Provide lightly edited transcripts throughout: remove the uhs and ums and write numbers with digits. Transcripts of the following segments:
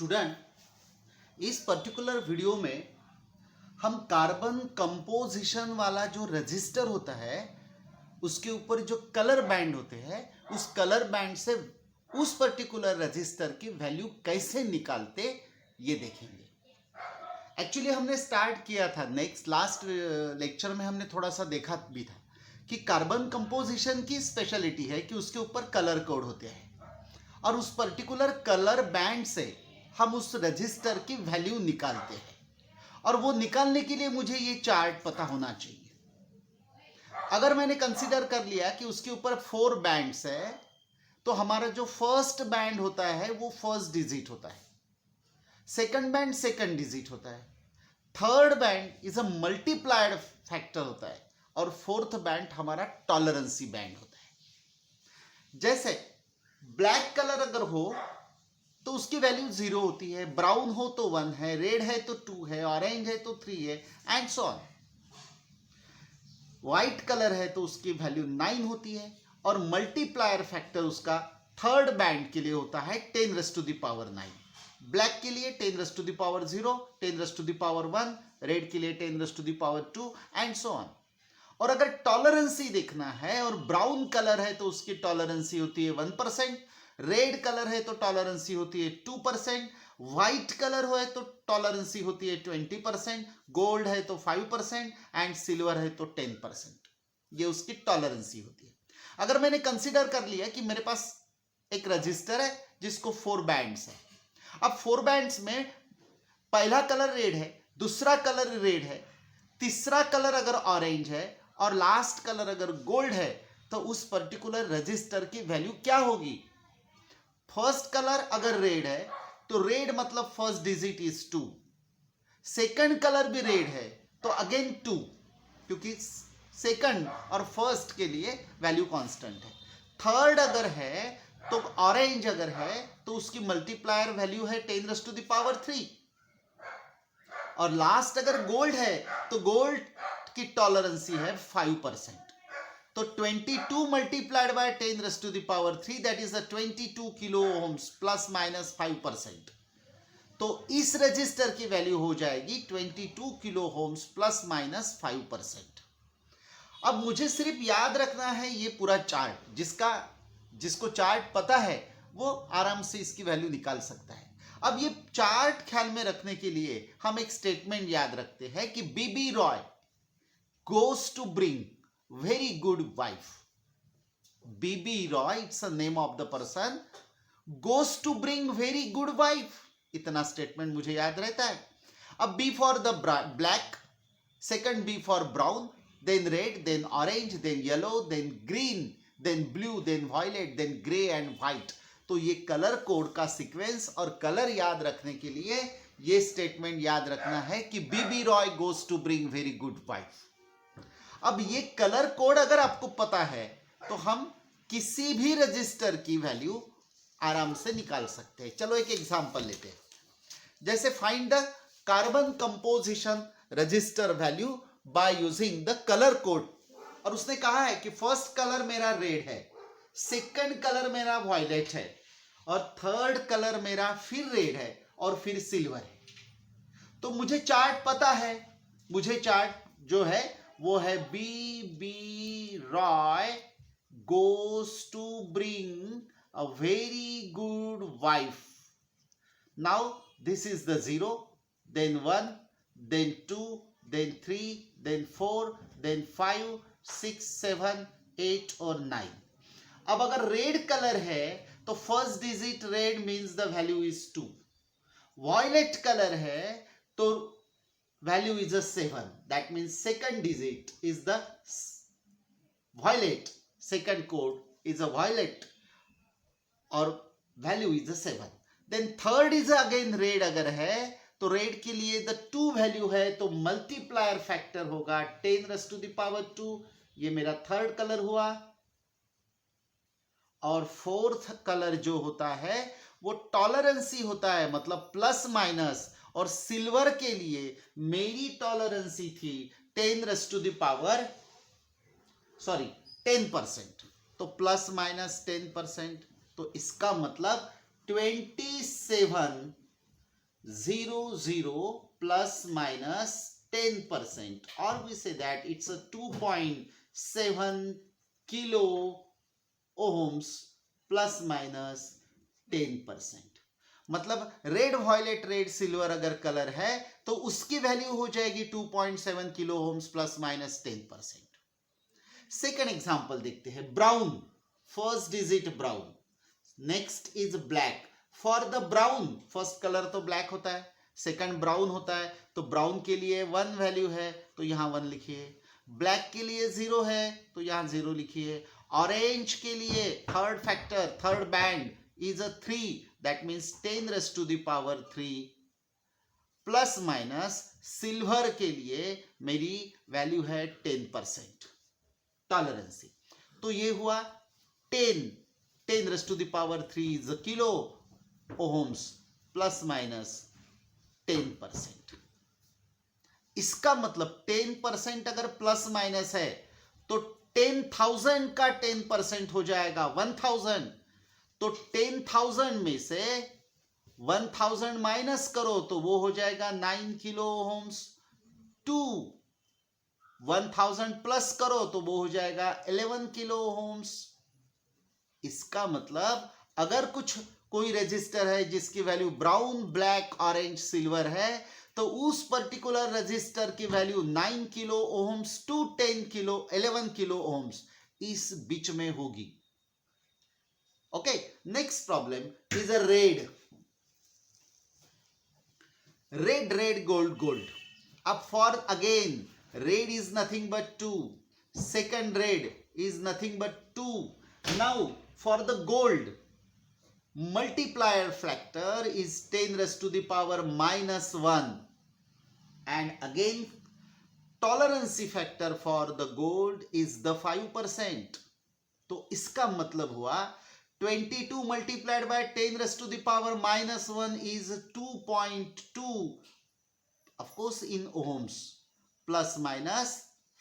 Student, इस particular video में हम कार्बन कंपोजिशन वाला जो रजिस्टर होता है उसके ऊपर जो कलर बैंड होते हैं उस कलर बैंड से उस पर्टिकुलर रजिस्टर की वैल्यू कैसे निकालते ये देखेंगे। एक्चुअली हमने स्टार्ट किया था लास्ट लेक्चर में हमने थोड़ा सा देखा भी था कि कार्बन कंपोजिशन की स्पेशलिटी है कि उसके ऊपर कलर कोड होते हैं और उस पर्टिकुलर कलर बैंड से हम उस रजिस्टर की वैल्यू निकालते हैं और वो निकालने के लिए मुझे ये चार्ट पता होना चाहिए। अगर मैंने कंसीडर कर लिया कि उसके ऊपर 4 बैंड्स है तो हमारा जो फर्स्ट बैंड होता है वो फर्स्ट डिजिट होता है, सेकंड बैंड सेकंड डिजिट होता है, third band is a multiplied factor होता है और फोर्थ बैंड हमारा टॉलरेंसी बैंड होता है। जैसे ब्लैक कलर अगर हो तो उसकी वैल्यू 0 होती है, ब्राउन हो तो 1 है, रेड है तो 2 है, ऑरेंज है तो 3 है and so on. White colour है तो उसकी वैल्यू 9 होती है और मल्टीप्लायर फैक्टर उसका थर्ड बैंड के लिए होता है 10⁻⁹। ब्लैक के लिए 10⁻�0, 10⁻1, रेड के लिए 10⁻2 एंड सो ऑन। और अगर टॉलरेंसी देखना है और ब्राउन कलर है तो उसकी टॉलरेंसी होती है 1%, रेड कलर है तो टॉलरेंसी होती है 2%, व्हाइट कलर हो तो टॉलरेंसी होती है 20%, गोल्ड है तो 5% एंड सिल्वर है तो 10%। ये उसकी टॉलरेंसी होती है। अगर मैंने कंसीडर कर लिया कि मेरे पास एक रजिस्टर है जिसको 4 बैंड्स है, अब 4 बैंड्स में पहला कलर रेड है, दूसरा कलर रेड है, तीसरा कलर अगर ऑरेंज है और लास्ट कलर अगर गोल्ड है तो उस पर्टिकुलर रजिस्टर की वैल्यू क्या होगी। फर्स्ट कलर अगर रेड है तो रेड मतलब first digit is 2, second colour भी रेड है तो अगेन 2 क्योंकि सेकंड और फर्स्ट के लिए वैल्यू कांस्टेंट है। थर्ड अगर है तो ऑरेंज अगर है तो उसकी मल्टीप्लायर वैल्यू है 10⁻³ और लास्ट अगर गोल्ड है तो गोल्ड की टॉलरेंसी है 5%। तो 22 multiplied by 10⁻³ that is 22 kilo ohms plus minus 5%। तो इस रजिस्टर की वैल्यू हो जाएगी 22 किलो ओम्स प्लस माइनस 5%। अब मुझे सिर्फ याद रखना है ये पूरा चार्ट, जिसको चार्ट पता है वो आराम से इसकी वैल्यू निकाल सकता है। अब ये चार्ट ख्याल में रखने के लिए हम एक स्टेटमेंट याद रखते हैं कि B B Roy goes to bring very good wife. BB Roy, it's the name of the person, goes to bring very good wife. इतना स्टेटमेंट मुझे याद रहता है। अब B for the black, second B for brown, then red, then orange, then yellow, then green, then blue, then violet, then gray and white. तो ये colour code का sequence और कलर याद रखने के लिए ये स्टेटमेंट याद रखना है कि BB Roy goes to bring very good wife. अब ये कलर कोड अगर आपको पता है तो हम किसी भी रजिस्टर की वैल्यू आराम से निकाल सकते हैं। चलो एक एग्जांपल लेते हैं। जैसे find the carbon composition register value by using the colour code. और उसने कहा है कि फर्स्ट कलर मेरा रेड है, सेकंड कलर मेरा वायलेट है और थर्ड कलर मेरा फिर रेड है और फिर सिल्वर है। तो मुझे चार्ट पता है, मुझे चार्ट जो है वो है B B Roy goes to bring a very good wife. Now this is the 0, then 1, then 2, then 3, then 4, then 5, 6, 7, 8 और 9। अब अगर रेड कलर है तो first digit red means the value is 2। Violet colour है तो value is a 7, that means second digit is the violet, second code is a violet और value is a 7। then third is again red, अगर है तो red के लिए the 2 value है तो मल्टीप्लायर फैक्टर होगा 10⁻²। ये मेरा थर्ड कलर हुआ और फोर्थ कलर जो होता है वो टॉलरेंसी होता है, मतलब प्लस माइनस। और सिल्वर के लिए मेरी टॉलरेंसी थी 10%, तो प्लस माइनस 10%, तो इसका मतलब 27 0 plus minus 10%, or we say that it's a 2.7 kilo ohms plus minus 10%. मतलब रेड, वायलेट, रेड, सिल्वर अगर कलर है तो उसकी वैल्यू हो जाएगी 2.7 kilo ohms plus minus 10%. Second example देखते हैं. Brown, first digit brown. Next is black. For the brown, first colour तो ब्लैक होता है, सेकंड ब्राउन होता है, तो ब्राउन के लिए 1 वैल्यू है तो यहां 1 लिखिए. ब्लैक के लिए 0 है तो यहां 0 लिखिए. ऑरेंज के लिए third factor, third band is a 3, that means 10 raised to the power 3 plus minus. Silver के लिए मेरी वैल्यू है 10% टॉलरेंसी. तो ये हुआ 10 raised to the power 3 is a kilo ohms plus minus 10%. इसका मतलब 10% अगर प्लस माइनस है तो 10,000 का 10% हो जाएगा 1,000. तो 10,000 में से 1,000 माइनस करो तो वो हो जाएगा 9 किलो ओम्स. 1,000 प्लस करो तो वो हो जाएगा 11 किलो ओम्स. इसका मतलब अगर कोई रजिस्टर है जिसकी value brown, black, orange, silver है तो उस पर्टिकुलर रजिस्टर की value 9 kilo ohms to 11 kilo ohms इस बीच में होगी. Okay, next problem is a red. Red, gold. Up for again, red is nothing but 2. Second red is nothing but 2. Now for the gold, multiplier factor is 10 raised to the power minus 1. And again, tolerance factor for the gold is the 5%. तो इसका मतलब हुआ 22 multiplied by 10 raised to the power minus 1 is 2.2, of course in ohms, plus minus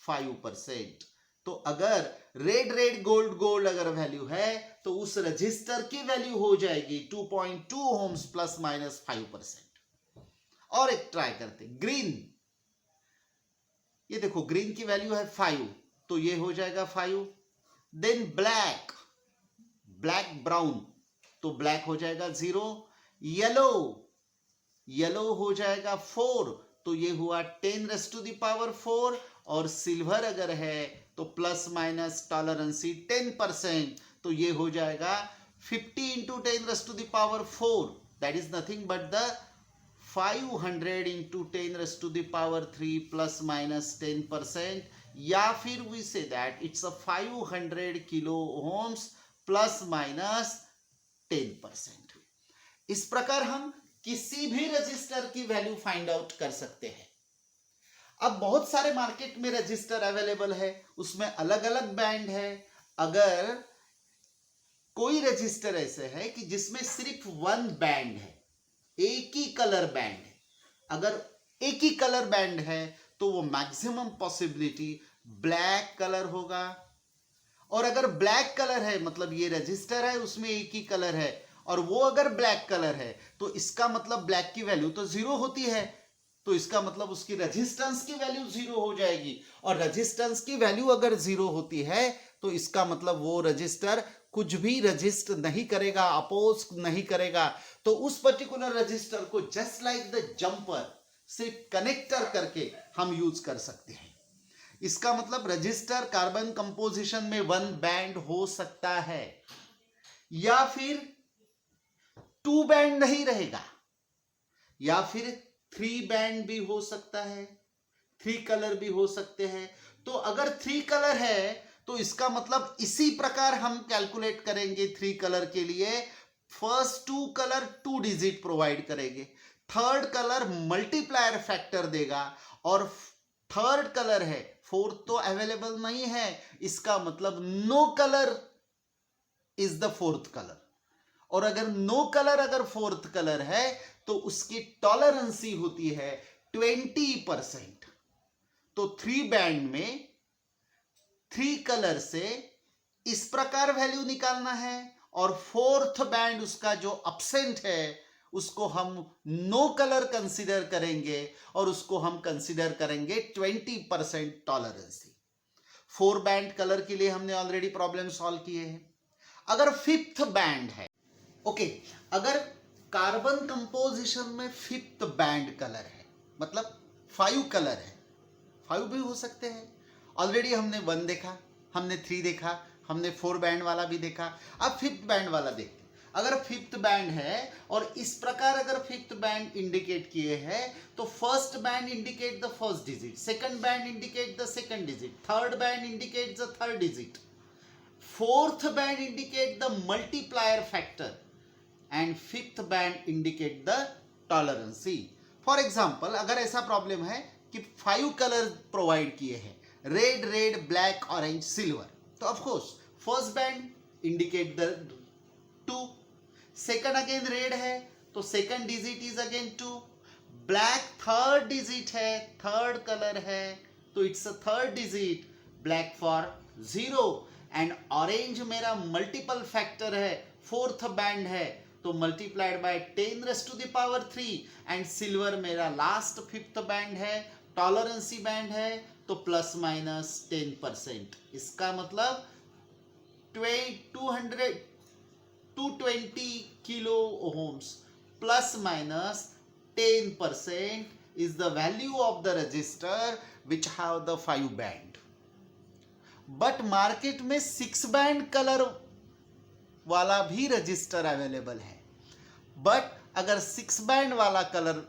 5%. तो अगर red gold अगर value है तो उस रजिस्टर की वैल्यू हो जाएगी 2.2 ohms प्लस माइनस 5%. और एक ट्राई करते. ग्रीन, ये देखो ग्रीन की वैल्यू है 5 तो ये हो जाएगा 5. देन ब्लैक ब्राउन तो ब्लैक हो जाएगा 0. येलो हो जाएगा 4 तो ये हुआ 10 raised to the power 4. और सिल्वर अगर है तो प्लस माइनस टॉलरेंसी 10% तो ये हो जाएगा 50 into 10 raised to the power 4, that is nothing but the 500 into 10 raised to the power 3 plus minus 10%, या फिर we say that it's a 500 kilo ohms plus minus 10%. इस प्रकार हम किसी भी रजिस्टर की वैल्यू फाइंड आउट कर सकते हैं. अब बहुत सारे मार्केट में रजिस्टर अवेलेबल है, उसमें अलग अलग बैंड है. अगर कोई रजिस्टर ऐसे है कि जिसमें सिर्फ 1 बैंड है, एक ही कलर बैंड है, अगर एक ही कलर बैंड है तो वो मैक्सिमम पॉसिबिलिटी ब्लैक कलर होगा. और अगर ब्लैक कलर है मतलब ये रजिस्टर है उसमें एक ही कलर है और वो अगर ब्लैक कलर है तो इसका मतलब ब्लैक की वैल्यू तो 0 होती है, तो इसका मतलब उसकी रेजिस्टेंस की वैल्यू 0 हो जाएगी. और रेजिस्टेंस की वैल्यू अगर 0 होती है तो इसका मतलब वो रजिस्टर कुछ भी रजिस्ट नहीं करेगा, अपोज नहीं करेगा. तो उस पर्टिकुलर रजिस्टर को जस्ट लाइक द जंपर सिर्फ कनेक्टर करके हम यूज कर सकते हैं. इसका मतलब रजिस्टर कार्बन कंपोजिशन में 1 बैंड हो सकता है या फिर 2 बैंड नहीं रहेगा, या फिर 3 बैंड भी हो सकता है, 3 कलर भी हो सकते हैं. तो अगर 3 कलर है तो इसका मतलब इसी प्रकार हम कैलकुलेट करेंगे. 3 कलर के लिए फर्स्ट 2 कलर 2 डिजिट प्रोवाइड करेंगे, थर्ड कलर मल्टीप्लायर फैक्टर देगा, और थर्ड कलर है, फोर्थ तो अवेलेबल नहीं है, इसका मतलब no colour is the fourth colour. और अगर नो कलर अगर फोर्थ कलर है तो उसकी टॉलरेंसी होती है 20%. तो 3 बैंड में 3 कलर से इस प्रकार वैल्यू निकालना है, और फोर्थ बैंड उसका जो अपसेंट है उसको हम नो कलर कंसीडर करेंगे और उसको हम कंसीडर करेंगे 20% टॉलरेंसी। 4 बैंड कलर के लिए हमने ऑलरेडी प्रॉब्लम सॉल्व किए हैं। अगर फिफ्थ बैंड है, ओके, अगर कार्बन कंपोजिशन में फिफ्थ बैंड कलर है, मतलब 5 कलर है, 5 भी हो सकते हैं। ऑलरेडी हमने 1 देखा, हमने 3 देखा, हमने 4 बैंड वाला भी देखा। अब फिफ्थ बैंड वाला देखते हैं। अगर फिफ्थ बैंड है और इस प्रकार अगर फिफ्थ बैंड इंडिकेट किए हैं तो first band indicate the first digit, second band indicate the second digit, third band indicate the third digit, fourth band indicate the multiplier factor and fifth band indicate the tolerance. For example, अगर ऐसा problem है कि 5 colour provide किए हैं, red, red, black, orange, silver, तो of course first band indicate the 2, second again red है तो second digit is again 2, black third digit है, थर्ड कलर है तो it's a third digit, black for 0, and orange मेरा multiple factor है, fourth band है तो मल्टीप्लाइड बाय 10⁻³ एंड सिल्वर मेरा लास्ट फिफ्थ बैंड है, टॉलरेंसी बैंड है तो प्लस माइनस 10%। इसका मतलब 220 kilo ohms plus minus 10% is the value of the resistor which have the 5 band. But market में 6 band color वाला भी रजिस्टर अवेलेबल है। बट अगर 6 बैंड वाला कलर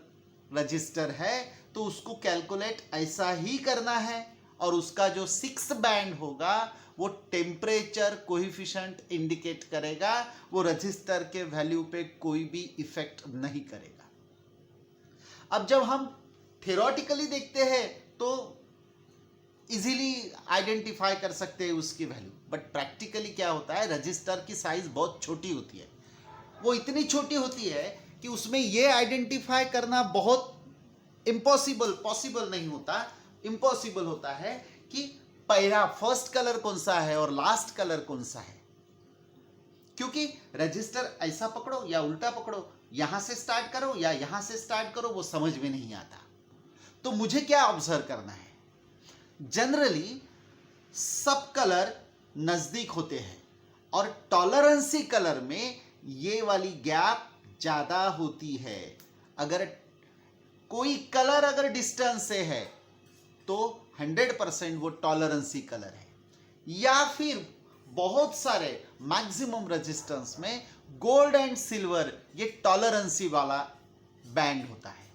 रजिस्टर है तो उसको कैलकुलेट ऐसा ही करना है और उसका जो 6 बैंड होगा वो टेम्परेचर कोएफिशिएंट इंडिकेट करेगा, वो रजिस्टर के वैल्यू पे कोई भी इफेक्ट नहीं करेगा। अब जब हम थियोरेटिकली देखते हैं तो इजीली आइडेंटिफाई कर सकते हैं उसकी वैल्यू, बट प्रैक्टिकली क्या होता है, रजिस्टर की साइज बहुत छोटी होती है। वो इतनी छोटी होती है कि उसमें ये आइडेंटिफाई करना बहुत पॉसिबल नहीं होता, इम्पॉसिबल होता है कि पहला फर्स्ट कलर कौन सा है और लास्ट कलर कौन सा है, क्योंकि रजिस्टर ऐसा पकड़ो या उल्टा पकड़ो, यहां से स्टार्ट करो या यहां से स्टार्ट करो, वो समझ में नहीं आता। तो मुझे क्या ऑब्जर्व करना है, जनरली सब कलर नजदीक होते हैं और टॉलरेंसी कलर में ये वाली गैप ज्यादा होती है। अगर कोई कलर अगर डिस्टेंस से है तो 100% वो टॉलरेंसी कलर है, या फिर बहुत सारे मैक्सिमम रेजिस्टेंस में गोल्ड एंड सिल्वर ये टॉलरेंसी वाला बैंड होता है।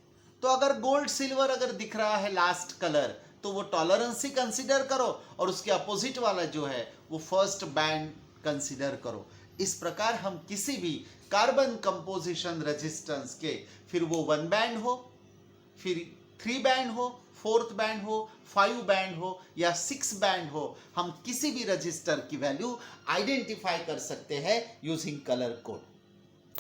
तो अगर गोल्ड सिल्वर अगर दिख रहा है लास्ट कलर तो वो टॉलरेंसी कंसीडर करो और उसके अपोजिट वाला जो है वो फर्स्ट बैंड कंसीडर करो। इस प्रकार हम किसी भी कार्बन कंपोजिशन रेजिस्टेंस के, फिर वो 1 बैंड हो, फिर 3 बैंड हो, 4th बैंड हो, 5 बैंड हो या 6 बैंड हो, हम किसी भी रजिस्टर की वैल्यू आइडेंटिफाई कर सकते हैं यूजिंग कलर कोड।